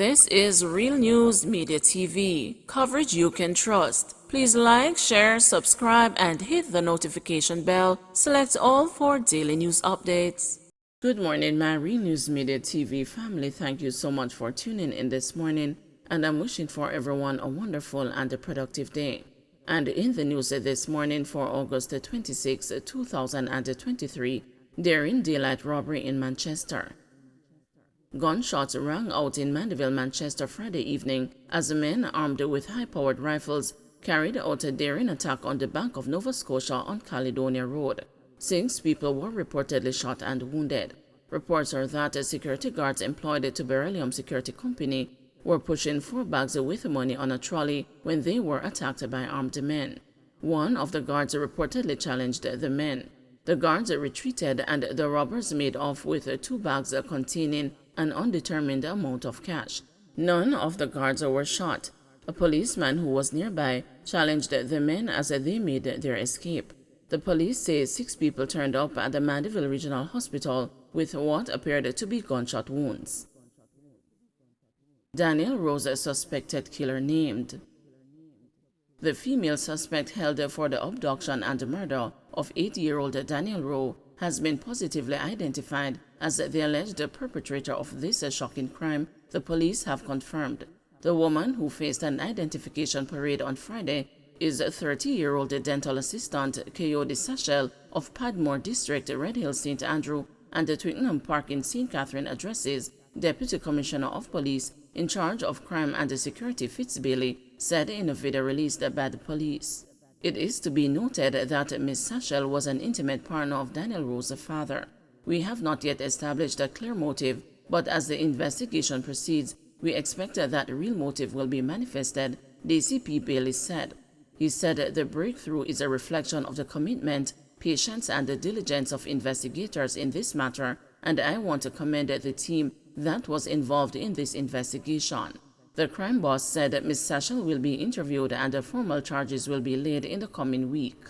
This is Real News Media TV, coverage you can trust. Please like, share, subscribe, and hit the notification bell. Select all for daily news updates. Good morning, my Real News Media TV family. Thank you so much for tuning in this morning, and I'm wishing for everyone a wonderful and a productive day. And in the news this morning for August 26, 2023, during daylight robbery in Manchester. Gunshots rang out in Mandeville, Manchester Friday evening as men armed with high-powered rifles carried out a daring attack on the bank of Nova Scotia on Caledonia Road. 6 people were reportedly shot and wounded. Reports are that security guards employed to Beryllium Security Company were pushing 4 bags with money on a trolley when they were attacked by armed men. One of the guards reportedly challenged the men. The guards retreated and the robbers made off with 2 bags containing an undetermined amount of cash. None of the guards were shot. A policeman who was nearby challenged the men as they made their escape. The police say 6 people turned up at the Mandeville Regional Hospital with what appeared to be gunshot wounds. Daniel Rosa suspected killer named. The female suspect held for the abduction and murder of 8-year-old Daniel Rowe has been positively identified as the alleged perpetrator of this shocking crime, the police have confirmed. The woman, who faced an identification parade on Friday, is 30-year-old dental assistant Coyote Sachel of Padmore District, Red Hill, St. Andrew, and the Twickenham Park in St. Catherine addresses. Deputy Commissioner of Police in charge of crime and security Fitzbailey said in a video released by the police. It is to be noted that Ms. Sachel was an intimate partner of Daniel Rose's father. We have not yet established a clear motive, but as the investigation proceeds, we expect that real motive will be manifested, DCP Bailey said. He said the breakthrough is a reflection of the commitment, patience, and the diligence of investigators in this matter, and I want to commend the team that was involved in this investigation. The crime boss said Ms. Sachel will be interviewed and formal charges will be laid in the coming week.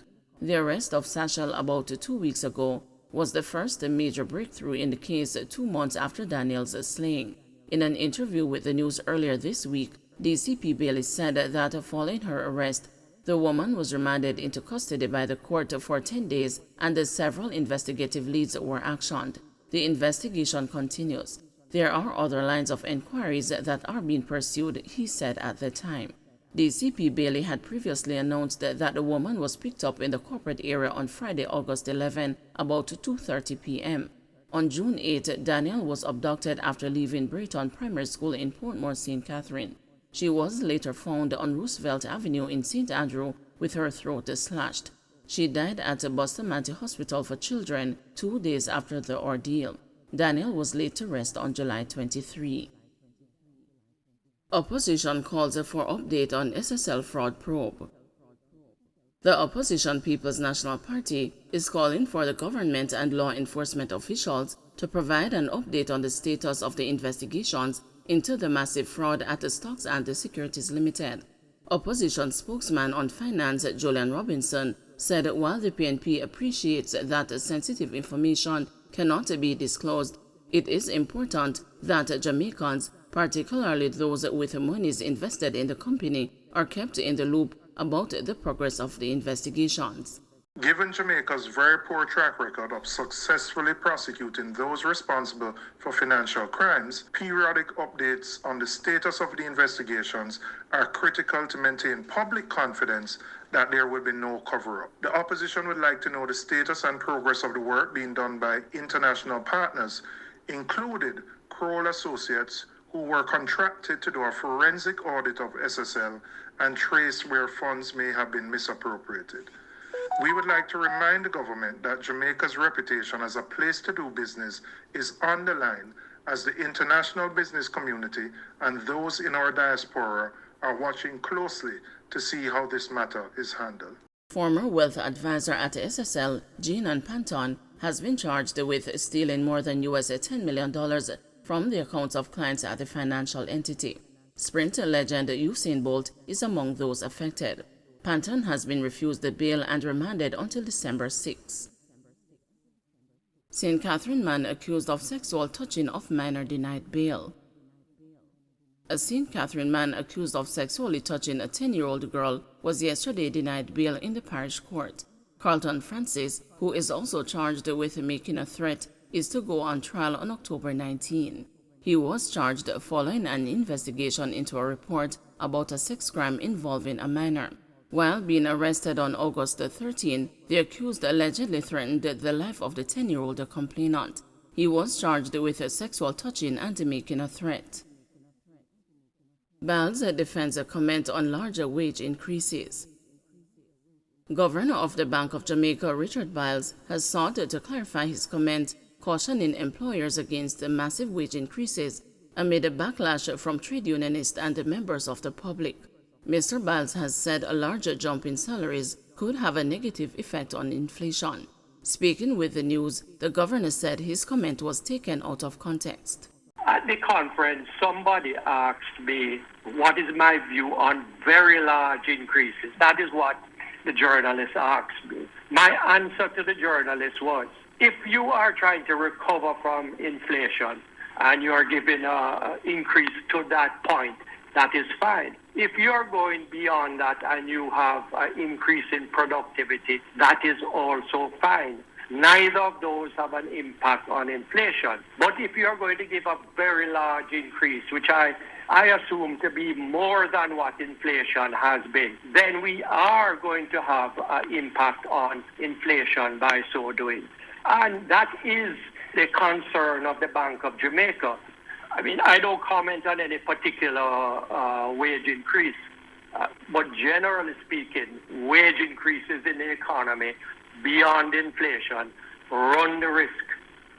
The arrest of Sachel about 2 weeks ago was the first major breakthrough in the case 2 months after Daniel's slaying. In an interview with the news earlier this week, DCP Bailey said that following her arrest, the woman was remanded into custody by the court for 10 days and several investigative leads were actioned. The investigation continues. There are other lines of inquiries that are being pursued, he said at the time. DCP Bailey had previously announced that the woman was picked up in the corporate area on Friday, August 11, about 2:30 p.m. On June 8, Daniel was abducted after leaving Brayton Primary School in Portmore, St. Catherine. She was later found on Roosevelt Avenue in St. Andrew with her throat slashed. She died at Bustamante Hospital for Children 2 days after the ordeal. Daniel was laid to rest on July 23. Opposition calls for update on SSL fraud probe. The opposition People's National Party is calling for the government and law enforcement officials to provide an update on the status of the investigations into the massive fraud at the Stocks and Securities Limited. Opposition spokesman on finance Julian Robinson said while the PNP appreciates that sensitive information cannot be disclosed, it is important that Jamaicans, particularly those with monies invested in the company, are kept in the loop about the progress of the investigations. Given Jamaica's very poor track record of successfully prosecuting those responsible for financial crimes, periodic updates on the status of the investigations are critical to maintain public confidence that there will be no cover-up. The opposition would like to know the status and progress of the work being done by international partners, including Kroll Associates, who were contracted to do a forensic audit of SSL and trace where funds may have been misappropriated. We would like to remind the government that Jamaica's reputation as a place to do business is on the line as the international business community and those in our diaspora are watching closely to see how this matter is handled. Former wealth advisor at SSL, Jean Panton, has been charged with stealing more than $10 million from the accounts of clients at the financial entity. Sprint legend Usain Bolt is among those affected. Panton has been refused the bail and remanded until December 6. St. Catherine man accused of sexual touching of minor denied bail. A St. Catherine man accused of sexually touching a 10-year-old girl was yesterday denied bail in the parish court. Carlton Francis, who is also charged with making a threat, is to go on trial on October 19. He was charged following an investigation into a report about a sex crime involving a minor. While being arrested on August 13, the accused allegedly threatened the life of the 10-year-old complainant. He was charged with sexual touching and making a threat. Biles defends a comment on larger wage increases. Governor of the Bank of Jamaica, Richard Biles, has sought to clarify his comment, cautioning employers against the massive wage increases amid a backlash from trade unionists and members of the public. Mr. Biles has said a larger jump in salaries could have a negative effect on inflation. Speaking with the news, the governor said his comment was taken out of context. At the conference, somebody asked me, what is my view on very large increases? That is what the journalist asked me. My answer to the journalist was, if you are trying to recover from inflation and you are giving an increase to that point, that is fine. If you're going beyond that and you have an increase in productivity, that is also fine. Neither of those have an impact on inflation. But if you're going to give a very large increase, which I assume to be more than what inflation has been, then we are going to have an impact on inflation by so doing. And that is the concern of the Bank of Jamaica. I mean, I don't comment on any particular wage increase, but generally speaking, wage increases in the economy beyond inflation run the risk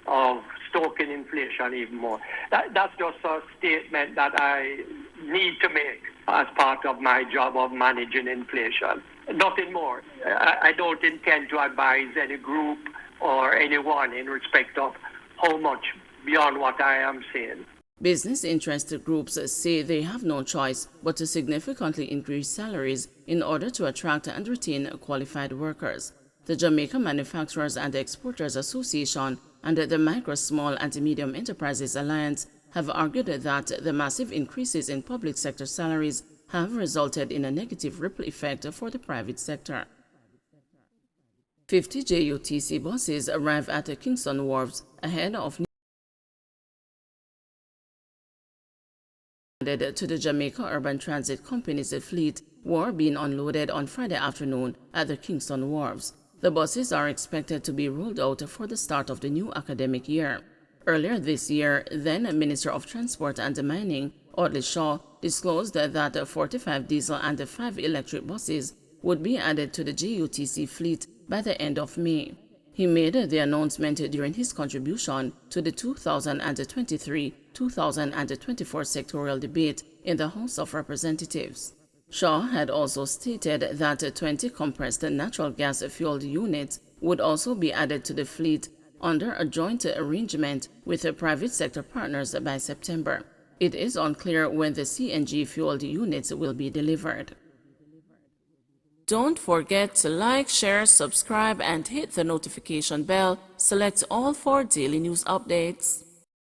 of stoking inflation even more. That's just a statement that I need to make as part of my job of managing inflation. Nothing more. I don't intend to advise any group or anyone in respect of how much beyond what I am saying. Business interest groups say they have no choice but to significantly increase salaries in order to attract and retain qualified workers. The Jamaica Manufacturers and Exporters Association and the Micro, Small and Medium Enterprises Alliance have argued that the massive increases in public sector salaries have resulted in a negative ripple effect for the private sector. 50 JUTC buses arrive at the Kingston Wharves ahead of added to the Jamaica Urban Transit Company's fleet were being unloaded on Friday afternoon at the Kingston Wharves. The buses are expected to be rolled out for the start of the new academic year. Earlier this year, then Minister of Transport and Mining, Audley Shaw, disclosed that 45 diesel and 5 electric buses would be added to the JUTC fleet by the end of May. He made the announcement during his contribution to the 2023-2024 sectorial debate in the House of Representatives. Shaw had also stated that 20 compressed natural gas-fueled units would also be added to the fleet under a joint arrangement with private sector partners by September. It is unclear when the CNG-fueled units will be delivered. Don't forget to like, share, subscribe, and hit the notification bell. Select all for daily news updates.